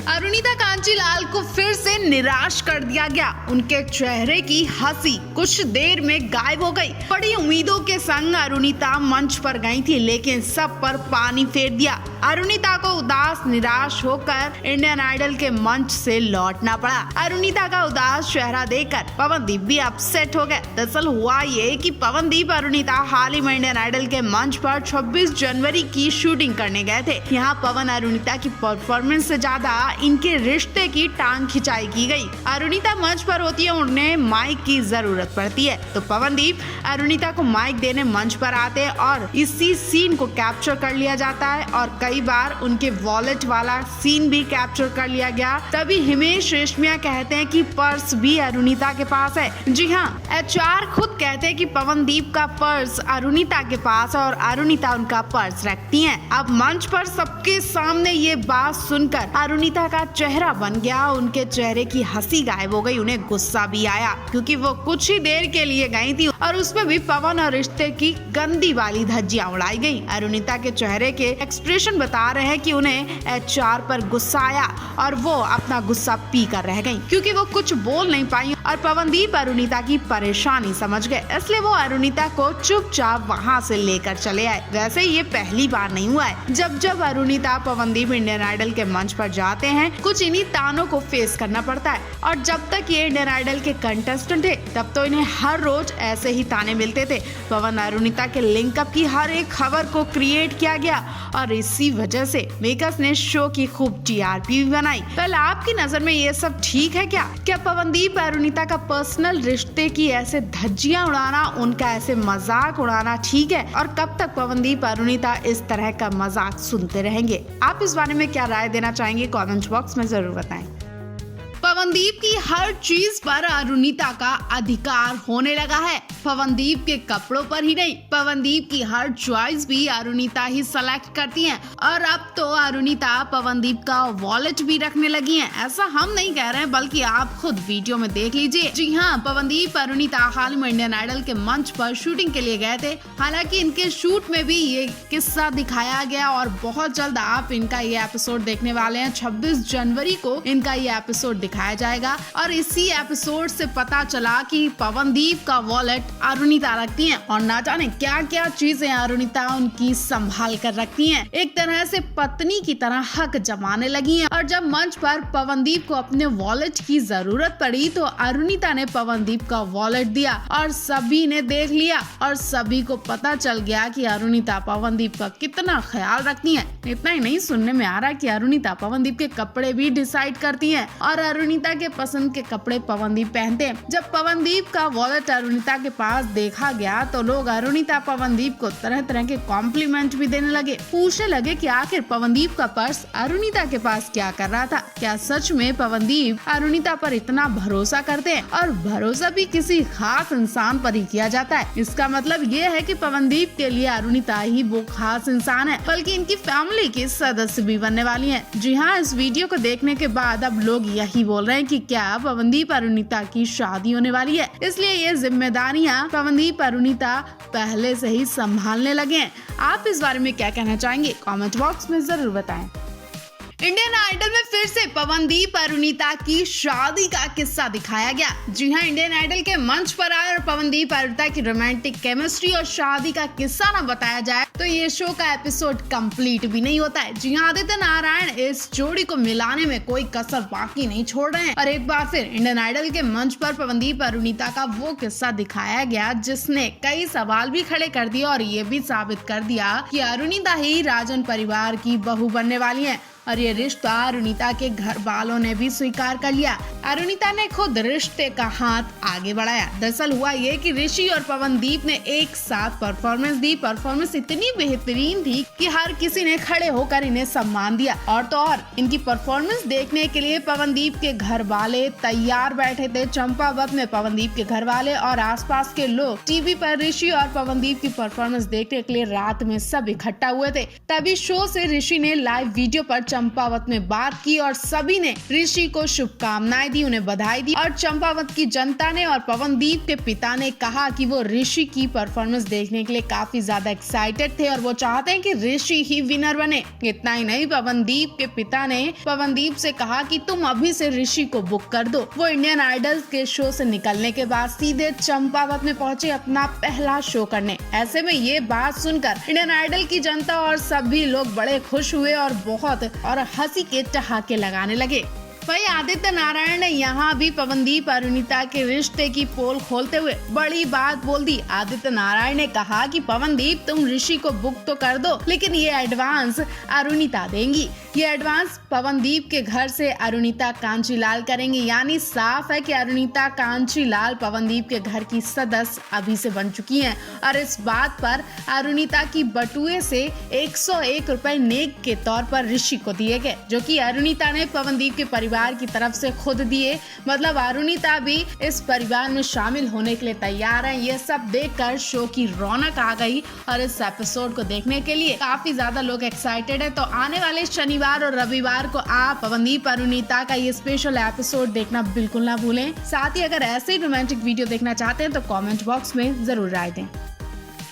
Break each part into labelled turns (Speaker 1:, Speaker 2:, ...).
Speaker 1: अरुणिता कांचीलाल को फिर से निराश कर दिया गया। उनके चेहरे की हंसी कुछ देर में गायब हो गई। बड़ी उम्मीदों के संग अरुणिता मंच पर गई थी, लेकिन सब पर पानी फेर दिया। अरुणिता को उदास निराश होकर इंडियन आइडल के मंच से लौटना पड़ा। अरुणिता का उदास चेहरा देखकर पवनदीप भी अपसेट हो गए। दरअसल हुआ ये कि पवनदीप अरुणिता हाल ही में इंडियन आइडल के मंच पर 26 जनवरी की शूटिंग करने गए थे। यहाँ पवन अरुणिता की परफॉर्मेंस से ज्यादा इनके रिश्ते की टांग खिंचाई की गई। अरुणिता मंच पर होती है, उन्हें माइक की जरूरत पड़ती है, तो पवनदीप अरुणिता को माइक देने मंच पर आते हैं और इसी सीन को कैप्चर कर लिया जाता है और कई बार उनके वॉलेट वाला सीन भी कैप्चर कर लिया गया। तभी हिमेश रेशमिया कहते हैं कि पर्स भी अरुणिता के पास है। जी हाँ, HR खुद कहते हैं कि पवनदीप का पर्स अरुणिता के पास है और अरुणिता उनका पर्स रखती हैं। अब मंच पर सबके सामने ये बात सुनकर अरुणिता का चेहरा बन गया। उनके चेहरे की हंसी गायब हो गई। उन्हें गुस्सा भी आया क्योंकि वो कुछ ही देर के लिए गई थी और उसमें भी पवन और रिश्ते की गंदी वाली धज्जियां उड़ाई गई। अरुणिता के चेहरे के एक्सप्रेशन बता रहे हैं कि उन्हें HR पर गुस्सा आया और वो अपना गुस्सा पी कर रह गई क्योंकि वो कुछ बोल नहीं पाई और पवनदीप अरुणिता की परेशानी समझ गए, इसलिए वो अरुणिता को चुपचाप वहाँ से लेकर चले आए। वैसे ये पहली बार नहीं हुआ है। जब अरुणिता पवनदीप इंडियन आइडल के मंच पर जाते हैं, कुछ इन्हीं तानों को फेस करना पड़ता है और जब तक ये इंडियन आइडल के कंटेस्टेंट थे तब तो इन्हें हर रोज ऐसे ही ताने मिलते थे। पवन अरुणिता के लिंकअप की हर एक खबर को क्रिएट किया गया और इसी वजह से मेकर्स ने शो की खूब TRP भी बनाई। पहले आपकी नजर में ये सब ठीक है क्या पवनदीप अरुणिता का पर्सनल रिश्ते की ऐसे धज्जियां उड़ाना, उनका ऐसे मजाक उड़ाना ठीक है? और कब तक पवनदीप अरुणिता इस तरह का मजाक सुनते रहेंगे? आप इस बारे में क्या राय देना चाहेंगे? कमेंट बॉक्स में जरूर बताएं। पवनदीप की हर चीज पर अरुणिता का अधिकार होने लगा है। पवनदीप के कपड़ों पर ही नहीं, पवनदीप की हर चॉइस भी अरुणिता ही सेलेक्ट करती हैं और अब तो अरुणिता पवनदीप का वॉलेट भी रखने लगी हैं। ऐसा हम नहीं कह रहे हैं, बल्कि आप खुद वीडियो में देख लीजिए। जी हाँ, पवनदीप अरुणिता हाल में इंडियन आइडल के मंच पर शूटिंग के लिए गए थे। हालांकि इनके शूट में भी ये किस्सा दिखाया गया और बहुत जल्द आप इनका ये एपिसोड देखने वाले हैं। 26 जनवरी को इनका ये एपिसोड दिखाया जाएगा और इसी एपिसोड से पता चला कि पवनदीप का वॉलेट अरुणिता रखती हैं और ना जाने क्या क्या चीजें अरुणिता उनकी संभाल कर रखती हैं। एक तरह से पत्नी की तरह हक जमाने लगी हैं और जब मंच पर पवनदीप को अपने वॉलेट की जरूरत पड़ी तो अरुणिता ने पवनदीप का वॉलेट दिया और सभी ने देख लिया और सभी को पता चल गया कि अरुणिता पवनदीप का कितना ख्याल रखती हैं। इतना ही नहीं, सुनने में आ रहा है कि अरुणिता पवनदीप के कपड़े भी डिसाइड करती हैं और अरुणिता के पसंद के कपड़े पवनदीप पहनते हैं। जब पवनदीप का वॉलेट अरुणिता के पास देखा गया तो लोग अरुणिता पवनदीप को तरह तरह के कॉम्प्लीमेंट भी देने लगे। पूछने लगे कि आखिर पवनदीप का पर्स अरुणिता के पास क्या कर रहा था? क्या सच में पवनदीप अरुणिता पर इतना भरोसा करते हैं? और भरोसा भी किसी खास इंसान पर ही किया जाता है। इसका मतलब ये है कि पवनदीप के लिए अरुणिता ही वो खास इंसान है, बल्कि इनकी फैमिली की सदस्य भी बनने वाली है। जी हाँ, इस वीडियो को देखने के बाद अब लोग यही बोल रहे हैं कि क्या पवनदीप अरुणिता की शादी होने वाली है, इसलिए ये जिम्मेदारियां पवनदीप अरुणिता पहले से ही संभालने लगे हैं। आप इस बारे में क्या कहना चाहेंगे? कमेंट बॉक्स में जरूर बताएं। इंडियन आइडल में फिर से पवनदीप अरुणिता की शादी का किस्सा दिखाया गया। जी हाँ, इंडियन आइडल के मंच पर आए और पवनदीप अरुणिता की रोमांटिक केमिस्ट्री और शादी का किस्सा ना बताया जाए तो ये शो का एपिसोड कंप्लीट भी नहीं होता है। जी हाँ, आदित्य नारायण इस जोड़ी को मिलाने में कोई कसर बाकी नहीं छोड़ रहे हैं और एक बार फिर इंडियन आइडल के मंच पर पवनदीप अरुणिता का वो किस्सा दिखाया गया जिसने कई सवाल भी खड़े कर दिए और ये भी साबित कर दिया कि अरुणिता ही राजन परिवार की बहू बनने वाली है और ये रिश्ता अरुणिता के घर वालों ने भी स्वीकार कर लिया। अरुणिता ने खुद रिश्ते का हाथ आगे बढ़ाया। दरअसल हुआ ये कि ऋषि और पवनदीप ने एक साथ परफॉर्मेंस दी। परफॉर्मेंस इतनी बेहतरीन थी कि हर किसी ने खड़े होकर इन्हें सम्मान दिया और तो और इनकी परफॉर्मेंस देखने के लिए पवनदीप के घर वाले तैयार बैठे थे। चंपावत में पवनदीप के घर वाले और आसपास के लोग टीवी पर ऋषि और पवनदीप की परफॉर्मेंस देखने के लिए रात में सब इकट्ठा हुए थे। तभी शो से ऋषि ने लाइव वीडियो पर चंपावत में बात की और सभी ने ऋषि को शुभकामनाएं दी, उन्हें बधाई दी। और चंपावत की जनता ने और पवनदीप के पिता ने कहा कि वो ऋषि की परफॉर्मेंस देखने के लिए काफी ज्यादा एक्साइटेड थे और वो चाहते हैं कि ऋषि ही विनर बने। इतना ही नहीं, पवनदीप के पिता ने पवनदीप से कहा कि तुम अभी से ऋषि को बुक कर दो। वो इंडियन आइडल के शो से निकलने के बाद सीधे चंपावत में पहुंचे अपना पहला शो करने। ऐसे में ये बात सुनकर इंडियन आइडल की जनता और सभी लोग बड़े खुश हुए और बहुत हंसी के ठहाके लगाने लगे। वही आदित्य नारायण ने यहाँ भी पवनदीप और अरुणिता के रिश्ते की पोल खोलते हुए बड़ी बात बोल दी। आदित्य नारायण ने कहा कि पवनदीप तुम ऋषि को बुक तो कर दो, लेकिन ये एडवांस अरुणिता देंगी। ये एडवांस पवनदीप के घर से अरुणिता कांचीलाल करेंगी। यानी साफ है कि अरुणिता कांचीलाल पवनदीप के घर की सदस्य अभी से बन चुकी हैं और इस बात पर अरुणिता की बटुए से 101 रुपए नेक के तौर पर ऋषि को दिए गए, जो कि अरुणिता ने पवनदीप के परिवार की तरफ से खुद दिए। मतलब अरुणिता भी इस परिवार में शामिल होने के लिए तैयार है। ये सब देखकर शो की रौनक आ गई और इस एपिसोड को देखने के लिए काफी ज्यादा लोग एक्साइटेड है। तो आने वाले शनिवार और रविवार को आप पवनदीप अरुणिता का ये स्पेशल एपिसोड देखना बिल्कुल ना भूलें। साथ ही अगर ऐसे रोमांटिक वीडियो देखना चाहते हैं तो कमेंट बॉक्स में जरूर राय दें।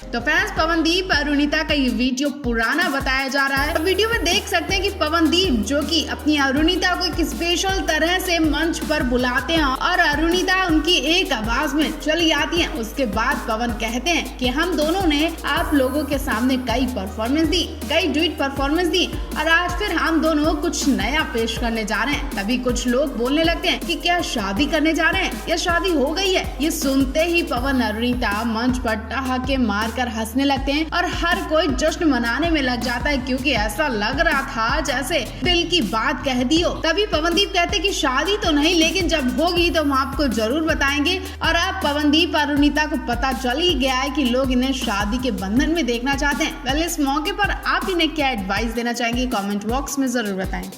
Speaker 1: तो फ्रेंड्स, पवनदीप अरुणिता का ये वीडियो पुराना बताया जा रहा है। वीडियो में देख सकते हैं कि पवनदीप जो कि अपनी अरुणिता को एक स्पेशल तरह से मंच पर बुलाते हैं और अरुणिता उनकी एक आवाज में चली आती है। उसके बाद पवन कहते हैं कि हम दोनों ने आप लोगों के सामने कई परफॉर्मेंस दी, कई ड्यूट परफॉर्मेंस दी और आज फिर हम दोनों कुछ नया पेश करने जा रहे हैं। तभी कुछ लोग बोलने लगते हैं कि क्या शादी करने जा रहे हैं या शादी हो गई है। ये सुनते ही पवन अरुणिता मंच पर ठहाके मारकर हंसने लगते हैं और हर कोई जश्न मनाने में लग जाता है, क्योंकि ऐसा लग रहा था जैसे दिल की बात कह दी हो। तभी पवनदीप कहते हैं कि शादी तो नहीं, लेकिन जब होगी तो हम आपको जरूर बताएंगे। और अब पवनदीप और अरुणिता को पता चल ही गया है कि लोग इन्हें शादी के बंधन में देखना चाहते हैं। वेल, इस मौके पर आप इन्हें क्या एडवाइस देना चाहेंगे, कमेंट बॉक्स में जरूर बताएं।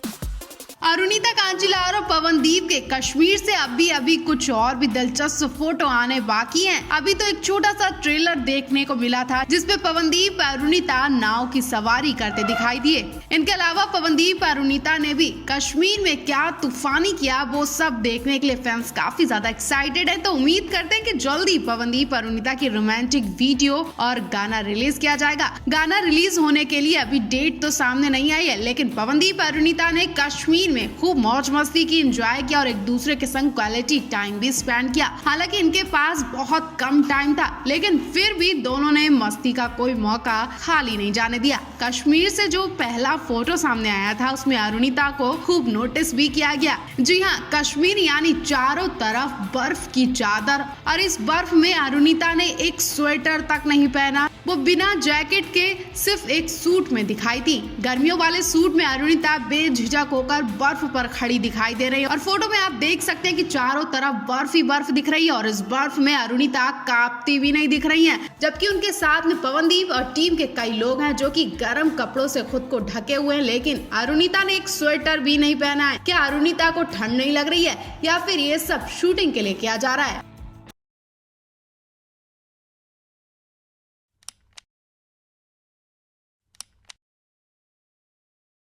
Speaker 1: अरुणिता कांचीलाल और पवनदीप के कश्मीर से अभी कुछ और भी दिलचस्प फोटो आने बाकी हैं। अभी तो एक छोटा सा ट्रेलर देखने को मिला था जिसपे पवनदीप और अरुणिता नाव की सवारी करते दिखाई दिए। इनके अलावा पवनदीप और अरुणिता ने भी कश्मीर में क्या तूफानी किया, वो सब देखने के लिए फैंस काफी ज्यादा एक्साइटेड है। तो उम्मीद करते हैं कि जल्दी पवनदीप और अरुणिता की रोमांटिक वीडियो और गाना रिलीज किया जाएगा। गाना रिलीज होने के लिए अभी डेट तो सामने नहीं आई है, लेकिन पवनदीप और अरुणिता ने कश्मीर में खूब मौज मस्ती की, एंजॉय किया और एक दूसरे के संग क्वालिटी टाइम भी स्पेंड किया। हालांकि इनके पास बहुत कम टाइम था, लेकिन फिर भी दोनों ने मस्ती का कोई मौका खाली नहीं जाने दिया। कश्मीर से जो पहला फोटो सामने आया था उसमें अरुणिता को खूब नोटिस भी किया गया। जी हाँ, कश्मीर यानी चारों तरफ बर्फ की चादर और इस बर्फ में अरुणिता ने एक स्वेटर तक नहीं पहना, वो बिना जैकेट के सिर्फ एक सूट में दिखाई थी। गर्मियों वाले सूट में अरुणिता बेझिझक होकर बर्फ पर खड़ी दिखाई दे रही है और फोटो में आप देख सकते हैं कि चारों तरफ बर्फ ही बर्फ दिख रही है और इस बर्फ में अरुणिता कांपती भी नहीं दिख रही हैं। जबकि उनके साथ में पवनदीप और टीम के कई लोग हैं जो कि गर्म कपड़ों से खुद को ढके हुए हैं, लेकिन अरुणिता ने एक स्वेटर भी नहीं पहना है। क्या अरुणिता को ठंड नहीं लग रही है या फिर ये सब शूटिंग के लिए किया जा रहा है?